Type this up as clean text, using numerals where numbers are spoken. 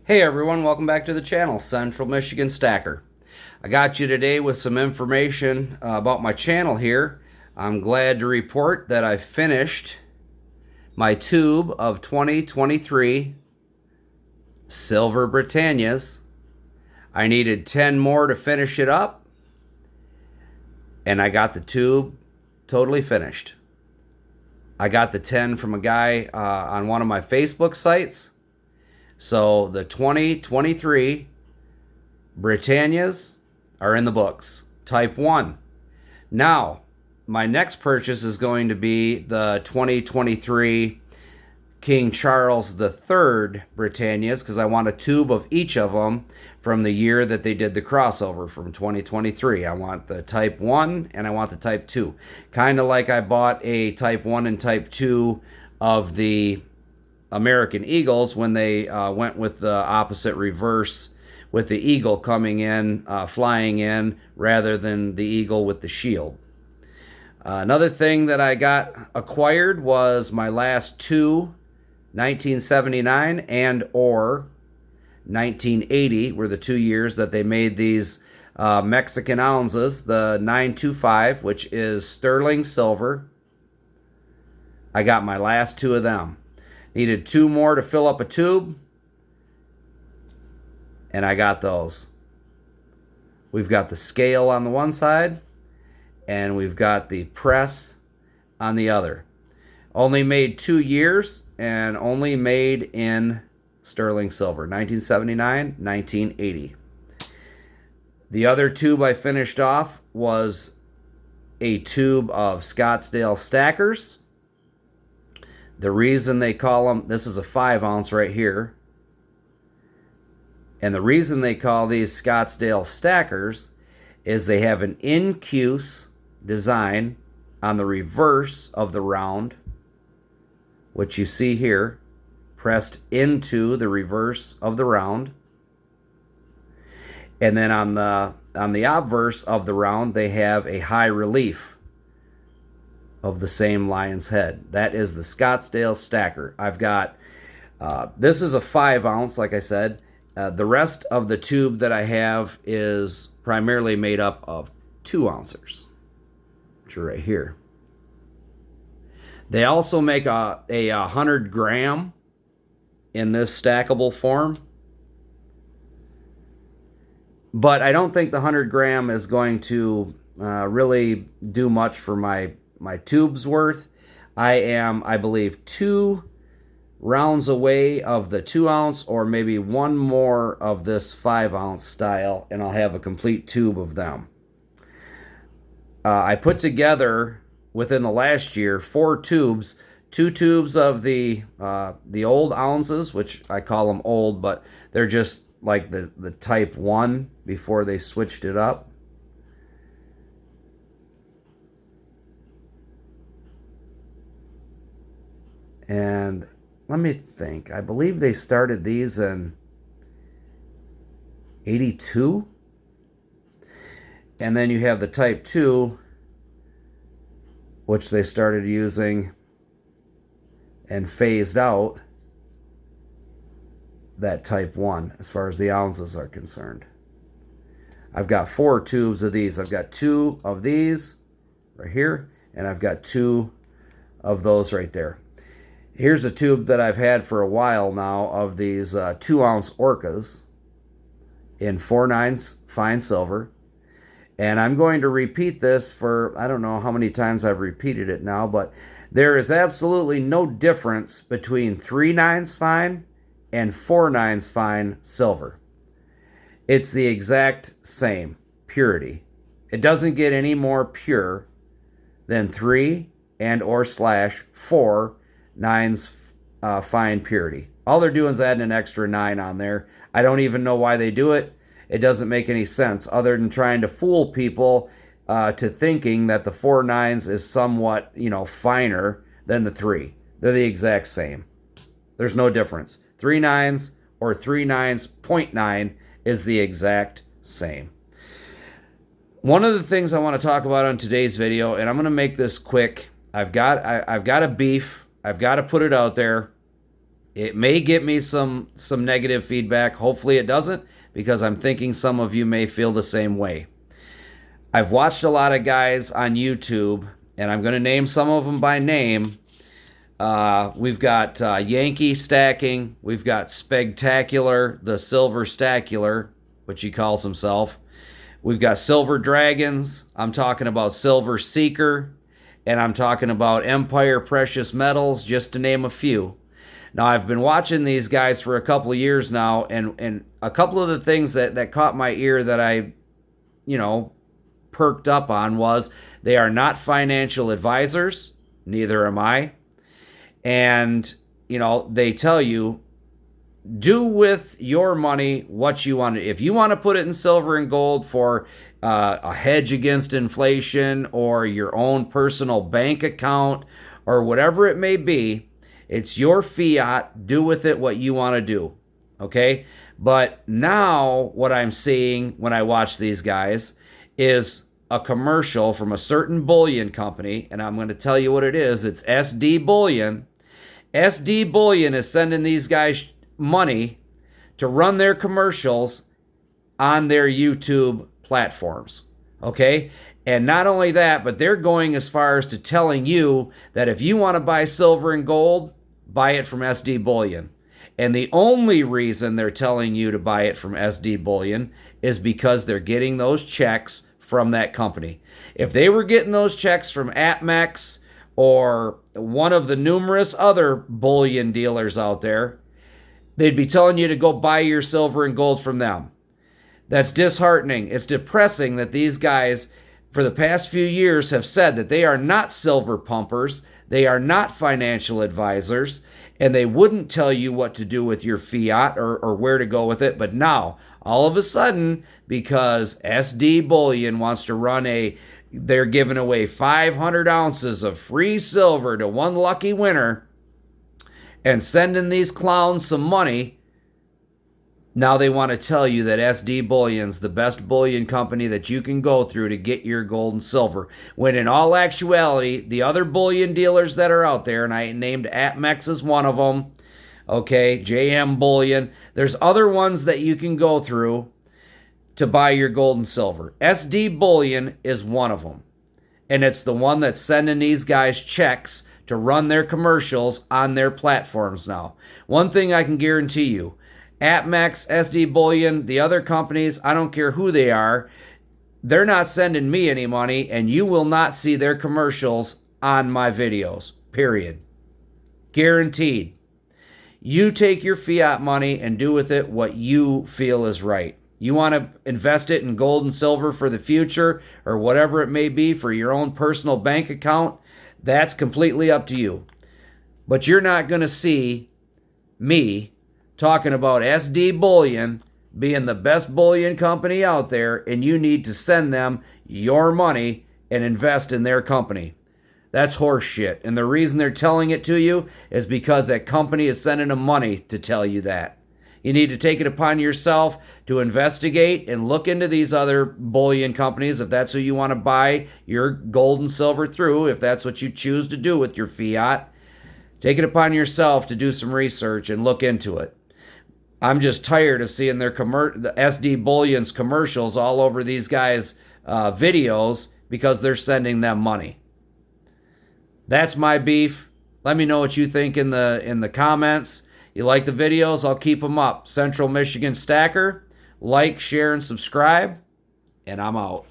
Hey everyone, welcome back to the channel, Central Michigan Stacker. I got you today with some information about my channel here. I'm glad to report that I finished my tube of 2023 Silver Britannias. I needed 10 more to finish it up, and I got the tube totally finished. I got the 10 from a guy on one of my Facebook sites. So the 2023 Britannias are in the books. Type 1. Now, my next purchase is going to be the 2023 King Charles III Britannias, because I want a tube of each of them from the year that they did the crossover from 2023. I want the Type 1 and I want the Type 2. Kind of like I bought a Type 1 and Type 2 of the American Eagles when they went with the opposite reverse, with the eagle coming in, flying in, rather than the eagle with the shield. Another thing that I got acquired was my last two 1979 and or 1980 were the 2 years that they made these Mexican ounces. The 925, which is sterling silver. I got my last two of them. Needed 2 more to fill up a tube, and I got those. We've got the scale on the one side, and we've got the press on the other. Only made 2 years, and only made in sterling silver, 1979, 1980. The other tube I finished off was a tube of Scottsdale Stackers. The reason they call them, this is a 5 ounce right here, and the reason they call these Scottsdale Stackers is they have an incuse design on the reverse of the round, which you see here, pressed into the reverse of the round. And then on the obverse of the round, they have a high relief of the same lion's head. That is the Scottsdale Stacker. I've got, this is a 5 ounce, like I said. The rest of the tube that I have is primarily made up of 2 ounces, which are right here. They also make a 100 gram in this stackable form. But I don't think the 100 gram is going to really do much for my tube's worth. I am, I believe, 2 rounds away of the 2 ounce, or maybe 1 more of this 5 ounce style, and I'll have a complete tube of them. I put together within the last year 4 tubes, 2 tubes of the old ounces, which I call them old, but they're just like the Type 1 before they switched it up. And let me think. I believe they started these in 82. And then you have the Type 2, which they started using and phased out that Type 1 as far as the ounces are concerned. I've got 4 tubes of these. I've got 2 of these right here, and I've got 2 of those right there. Here's a tube that I've had for a while now of these 2 ounce Orcas in 4/9 fine silver. And I'm going to repeat this for, I don't know how many times I've repeated it now, but there is absolutely no difference between 3/9 fine and 4/9 fine silver. It's the exact same purity. It doesn't get any more pure than 3 and or /4/9 fine purity. All they're doing is adding an extra 9 on there. I don't even know why they do it. It doesn't make any sense other than trying to fool people to thinking that the 4/9 is somewhat, finer than the 3. They're the exact same. There's no difference. 3/9 or 3/9.9 is the exact same. One of the things I want to talk about on today's video, and I'm going to make this quick. I've got a beef. I've got to put it out there. It may get me some negative feedback. Hopefully it doesn't, because I'm thinking some of you may feel the same way. I've watched a lot of guys on YouTube, and I'm going to name some of them by name. We've got Yankee Stacking. We've got Spectacular, the Silver Stacular, which he calls himself. We've got Silver Dragons. I'm talking about Silver Seeker. And I'm talking about Empire Precious Metals, just to name a few. Now, I've been watching these guys for a couple of years now, and a couple of the things that caught my ear that I, perked up on was they are not financial advisors. Neither am I. And, they tell you, do with your money what you want. If you want to put it in silver and gold for a hedge against inflation, or your own personal bank account, or whatever it may be, it's your fiat. Do with it what you want to do. Okay? But now what I'm seeing when I watch these guys is a commercial from a certain bullion company, and I'm going to tell you what it is. It's SD Bullion. SD Bullion is sending these guys money to run their commercials on their YouTube platforms. Okay? And not only that, but they're going as far as to telling you that if you want to buy silver and gold, buy it from SD Bullion. And the only reason they're telling you to buy it from SD Bullion is because they're getting those checks from that company. If they were getting those checks from APMEX or one of the numerous other bullion dealers out there, they'd be telling you to go buy your silver and gold from them. That's disheartening. It's depressing that these guys, for the past few years, have said that they are not silver pumpers, they are not financial advisors, and they wouldn't tell you what to do with your fiat or where to go with it. But now, all of a sudden, because SD Bullion wants to run they're giving away 500 ounces of free silver to one lucky winner and sending these clowns some money. Now they want to tell you that SD Bullion's the best bullion company that you can go through to get your gold and silver. When in all actuality, the other bullion dealers that are out there, and I named APMEX as one of them, okay, JM Bullion, there's other ones that you can go through to buy your gold and silver. SD Bullion is one of them. And it's the one that's sending these guys checks to run their commercials on their platforms now. One thing I can guarantee you, APMEX, SD Bullion, the other companies, I don't care who they are, they're not sending me any money, and you will not see their commercials on my videos, period. Guaranteed. You take your fiat money and do with it what you feel is right. You want to invest it in gold and silver for the future, or whatever it may be for your own personal bank account, that's completely up to you. But you're not going to see me talking about SD Bullion being the best bullion company out there, and you need to send them your money and invest in their company. That's horse shit. And the reason they're telling it to you is because that company is sending them money to tell you that. You need to take it upon yourself to investigate and look into these other bullion companies if that's who you want to buy your gold and silver through, if that's what you choose to do with your fiat. Take it upon yourself to do some research and look into it. I'm just tired of seeing the SD Bullion's commercials all over these guys' videos because they're sending them money. That's my beef. Let me know what you think in the comments. You like the videos? I'll keep them up. Central Michigan Stacker. Like, share, and subscribe. And I'm out.